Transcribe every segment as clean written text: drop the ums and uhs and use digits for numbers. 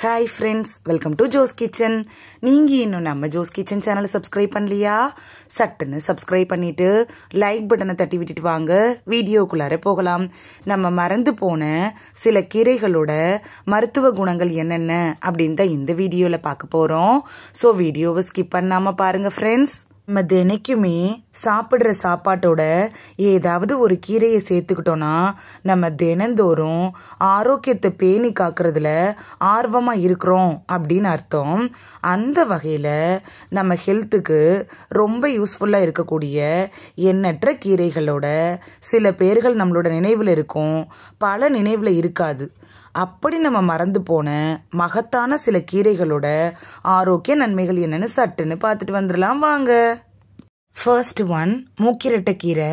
Hi friends, welcome to Jo's kitchen. நீங்கள் இன்னும் நம்ம ஜோஸ் கிச்சன் சேனலை சப்ஸ்கிரைப் பண்ணலையா? சட்டுன்னு சப்ஸ்கிரைப் பண்ணிவிட்டு லைக் பட்டனை தட்டி விட்டுட்டு வாங்க, வீடியோக்குள்ளார போகலாம். நம்ம மறந்து போன சில கீரைகளோட மருத்துவ குணங்கள் என்னென்ன அப்படின்னு தான் இந்த வீடியோவில் பார்க்க போகிறோம். ஸோ வீடியோவை ஸ்கிப் பண்ணாமல் பாருங்கள் ஃப்ரெண்ட்ஸ். நம்ம தினைக்குமே சாப்பிட்ற சாப்பாட்டோட ஏதாவது ஒரு கீரையை சேர்த்துக்கிட்டோன்னா நம்ம தினந்தோறும் ஆரோக்கியத்தை பேணி காக்கிறதுல ஆர்வமாக இருக்கிறோம் அப்படின்னு அர்த்தம். அந்த வகையில் நம்ம ஹெல்த்துக்கு ரொம்ப யூஸ்ஃபுல்லாக இருக்கக்கூடிய எண்ணற்ற கீரைகளோட சில பேர்கள் நம்மளோட நினைவில் இருக்கும், பல நினைவில் இருக்காது. அப்படி நம்ம மறந்து போன மகத்தான சில கீரைகளோட ஆரோக்கிய நன்மைகள் என்னன்னு சட்டுன்னு பார்த்துட்டு வந்துடலாம் வாங்க. ஃபர்ஸ்ட் ஒன், மூக்கிரட்டை கீரை.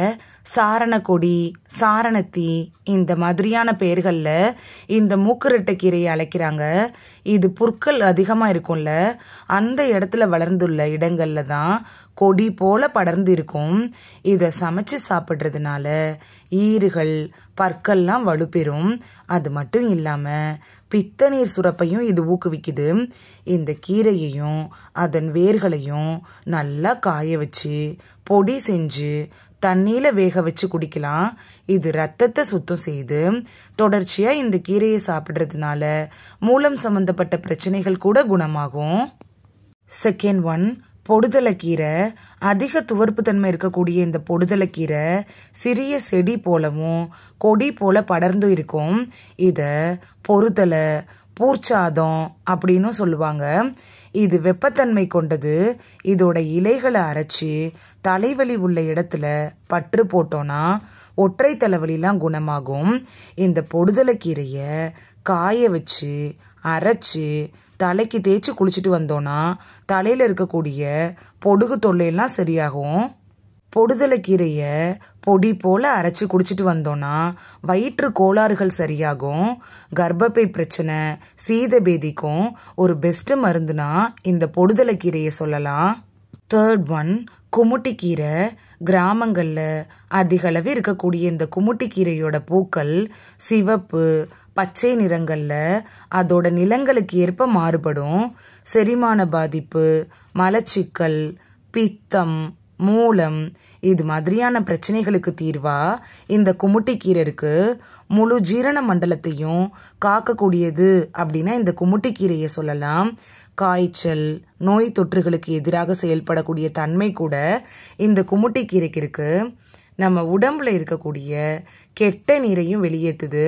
சாரணக்கொடி, சாரணத்தி இந்த மாதிரியான பெயர்களில் இந்த மூக்குரட்டை கீரையை அழைக்கிறாங்க. இது புற்கள் அதிகமாக இருக்கும்ல, அந்த இடத்துல வளர்ந்துள்ள இடங்களில் தான் கொடி போல படர்ந்து இருக்கும். இதை சமைச்சு சாப்பிட்றதுனால ஈறுகள், பற்கள்லாம் வலுப்பெறும். அது மட்டும் இல்லாமல் பித்த நீர் சுரப்பையும் இது ஊக்குவிக்குது. இந்த கீரையையும் அதன் வேர்களையும் நல்லா காய வச்சு பொடி செஞ்சு தண்ணியில் வேக வச்சு குடிக்கலாம். இது ரத்தத்தை சுத்தம் செய்து தொடர்ச்சியாக இந்த கீரையை சாப்பிட்றதுனால மூலம் சம்பந்தப்பட்ட பிரச்சனைகள் கூட குணமாகும். செகண்ட் ஒன், பொடுதலைக்கீரை. அதிக துவர்ப்பு தன்மை இருக்கக்கூடிய இந்த பொடுதலைக்கீரை சிறிய செடி போலவும் கொடி போல படர்ந்து இருக்கும். இதை பொறுதலை, பூர்ச்சாதம் அப்படின்னு சொல்லுவாங்க. இது வெப்பத்தன்மை கொண்டது. இதோட இலைகளை அரைச்சி தலைவலி உள்ள இடத்துல பற்று போட்டோன்னா ஒற்றை தலைவலிலாம் குணமாகும். இந்த பொடுதலைக்கீரையை காய வச்சு அரைச்சி தலைக்கு தேய்ச்சி குளிச்சுட்டு வந்தோன்னா தலையில் இருக்கக்கூடிய பொடுகு தொல்லையெல்லாம் சரியாகும். பொடுதலைக்கீரையை பொடி போல் அரைச்சி குடிச்சிட்டு வந்தோன்னா வயிற்று கோளாறுகள் சரியாகும். கர்ப்பப்பை பிரச்சனை, சீதபேதிக்கும் ஒரு பெஸ்ட்டு மருந்துனா இந்த பொடுதலைக்கீரையை சொல்லலாம். தேர்ட் ஒன், குமுட்டிக்கீரை. கிராமங்களில் அதிகளவு இருக்கக்கூடிய இந்த குமுட்டிக்கீரையோட பூக்கள் சிவப்பு, பச்சை நிறங்களில் அதோட நிலங்களுக்கு ஏற்ப மாறுபடும். செரிமான பாதிப்பு, மலச்சிக்கல், பித்தம், மூலம் இது மாதிரியான பிரச்சனைகளுக்கு தீர்வா இந்த குமுட்டிக்கீரை இருக்கு. முழு ஜீரண மண்டலத்தையும் காக்கக்கூடியது அப்படின்னா இந்த குமுட்டிக்கீரையை சொல்லலாம். காய்ச்சல், நோய் தொற்றுகளுக்கு எதிராக செயல்படக்கூடிய தன்மை கூட இந்த குமுட்டிக்கீரைக்கு இருக்கு. நம்ம உடம்புல இருக்கக்கூடிய கெட்ட நீரையும் வெளியேற்றுது.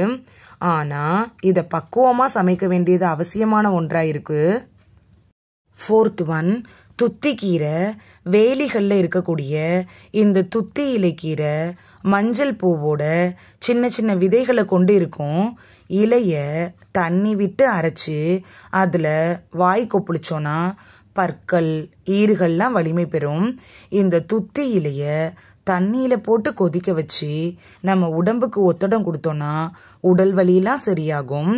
ஆனால் இதை பக்குவமாக சமைக்க வேண்டியது அவசியமான ஒன்றாக இருக்கு. Fourth one, துத்திக்கீரை. வேலிகளில் இருக்கக்கூடிய இந்த துத்தி இலைக்கீரை மஞ்சள் பூவோட சின்ன சின்ன விதைகளை கொண்டு இருக்கும். இலையை தண்ணி விட்டு அரைச்சி அதில் வாய் கொப்பளிச்சோன்னா பற்கள், ஈறுகள்லாம் வலிமை பெறும். இந்த துத்தி இலையை தண்ணியில் போட்டு கொதிக்க வச்சு நம்ம உடம்புக்கு ஒத்தடம் கொடுத்தோன்னா உடல் வலியெல்லாம் சரியாகும்.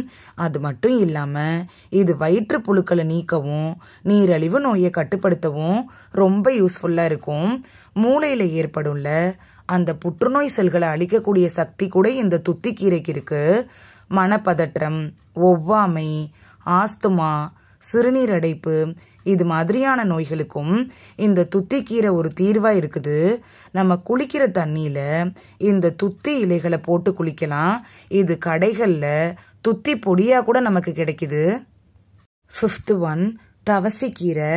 அது மட்டும் இல்லாமல் இது வயிற்று புழுக்களை நீக்கவும் நீரழிவு நோயை கட்டுப்படுத்தவும் ரொம்ப யூஸ்ஃபுல்லாக இருக்கும். மூளையில் ஏற்படும்ல அந்த புற்றுநோய் செல்களை அழிக்கக்கூடிய சக்தி கூட இந்த துத்திக்கீரைக்கு இருக்குது. மனப்பதற்றம், ஒவ்வாமை, ஆஸ்துமா, சிறுநீரடைப்பு இது மாதிரியான நோய்களுக்கும் இந்த துத்திக்கீரை ஒரு தீர்வாக இருக்குது. நம்ம குளிக்கிற தண்ணியில் இந்த துத்தி இலைகளை போட்டு குளிக்கலாம். இது கடைகளில் துத்தி பொடியாக கூட நமக்கு கிடைக்குது. ஃபிஃப்த் ஒன், தவசிக்கீரை.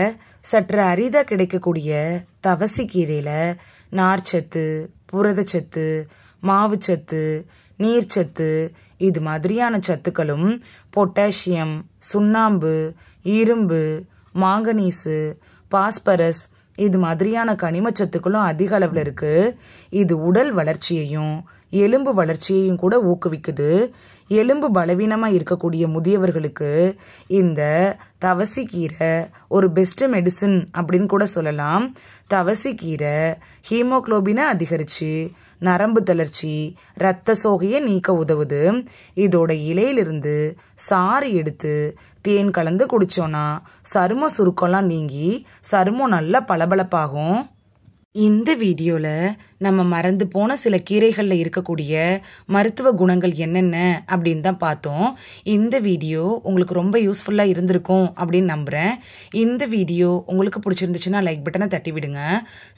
சற்று அரிதாக கிடைக்கக்கூடிய தவசிக்கீரையில் நார்ச்சத்து, புரதச்சத்து, மாவுச்சத்து, நீர்ச்சத்து இது மாதிரியான சத்துக்களும் பொட்டாசியம், சுண்ணாம்பு, இரும்பு, மாங்கனீசு, பாஸ்பரஸ் இது மாதிரியான கனிமச்சத்துக்களும் அதிக அளவில் இருக்குது. இது உடல் வளர்ச்சியையும் எலும்பு வளர்ச்சியையும் கூட ஊக்குவிக்குது. எலும்பு பலவீனமாக இருக்கக்கூடிய முதியவர்களுக்கு இந்த தவசிக்கீரை ஒரு பெஸ்ட் மெடிசின் அப்படின்னு கூட சொல்லலாம். தவசிக்கீரை ஹீமோக்ளோபினை அதிகரித்து நரம்பு தளர்ச்சி, இரத்த சோகையை நீக்க உதவுது. இதோட இலையிலிருந்து சாறு எடுத்து தேன் கலந்து குடிச்சோன்னா சரும சுருக்கம்லாம் நீங்கி சருமம் நல்லா பளபளப்பாகும். இந்த வீடியோவில் நம்ம மறந்து போன சில கீரைகளில் இருக்கக்கூடிய மருத்துவ குணங்கள் என்னென்ன அப்படின்னு தான் பார்த்தோம். இந்த வீடியோ உங்களுக்கு ரொம்ப யூஸ்ஃபுல்லாக இருந்திருக்கும் அப்படின்னு நம்புகிறேன். இந்த வீடியோ உங்களுக்கு பிடிச்சிருந்துச்சுன்னா லைக் பட்டனை தட்டி விடுங்க.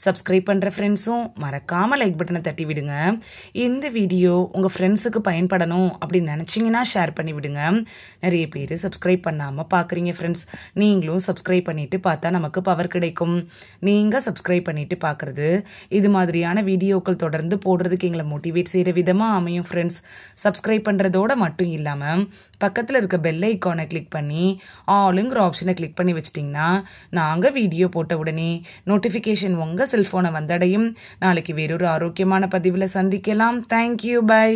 சப்ஸ்கிரைப் பண்ணுற ஃப்ரெண்ட்ஸும் மறக்காமல் லைக் பட்டனை தட்டி விடுங்க. இந்த வீடியோ உங்கள் ஃப்ரெண்ட்ஸுக்கு பயன்படணும் அப்படின்னு நினச்சிங்கன்னா ஷேர் பண்ணி விடுங்க. நிறைய பேர் சப்ஸ்கிரைப் பண்ணாமல் பார்க்குறீங்க ஃப்ரெண்ட்ஸ். நீங்களும் சப்ஸ்கிரைப் பண்ணிவிட்டு பார்த்தா நமக்கு பவர் கிடைக்கும். நீங்கள் சப்ஸ்கிரைப் பண்ணிவிட்டு பார்க்குறது இது மாதிரியான வீடியோக்கள் தொடர்ந்து போடுறதுக்கு எங்களை மோட்டிவேட் செய்கிற விதமாக அமையும் ஃப்ரெண்ட்ஸ். சப்ஸ்கிரைப் பண்ணுறதோட மட்டும் இல்லாமல் பக்கத்தில் இருக்க பெல் ஐக்கானை கிளிக் பண்ணி ஆளுங்கிற ஆப்ஷனை கிளிக் பண்ணி வச்சிட்டிங்கன்னா நாங்கள் வீடியோ போட்ட உடனே நோட்டிஃபிகேஷன் உங்கள் செல்ஃபோனை வந்தடையும். நாளைக்கு வேறொரு ஆரோக்கியமான பதிவில் சந்திக்கலாம். Thank you, by.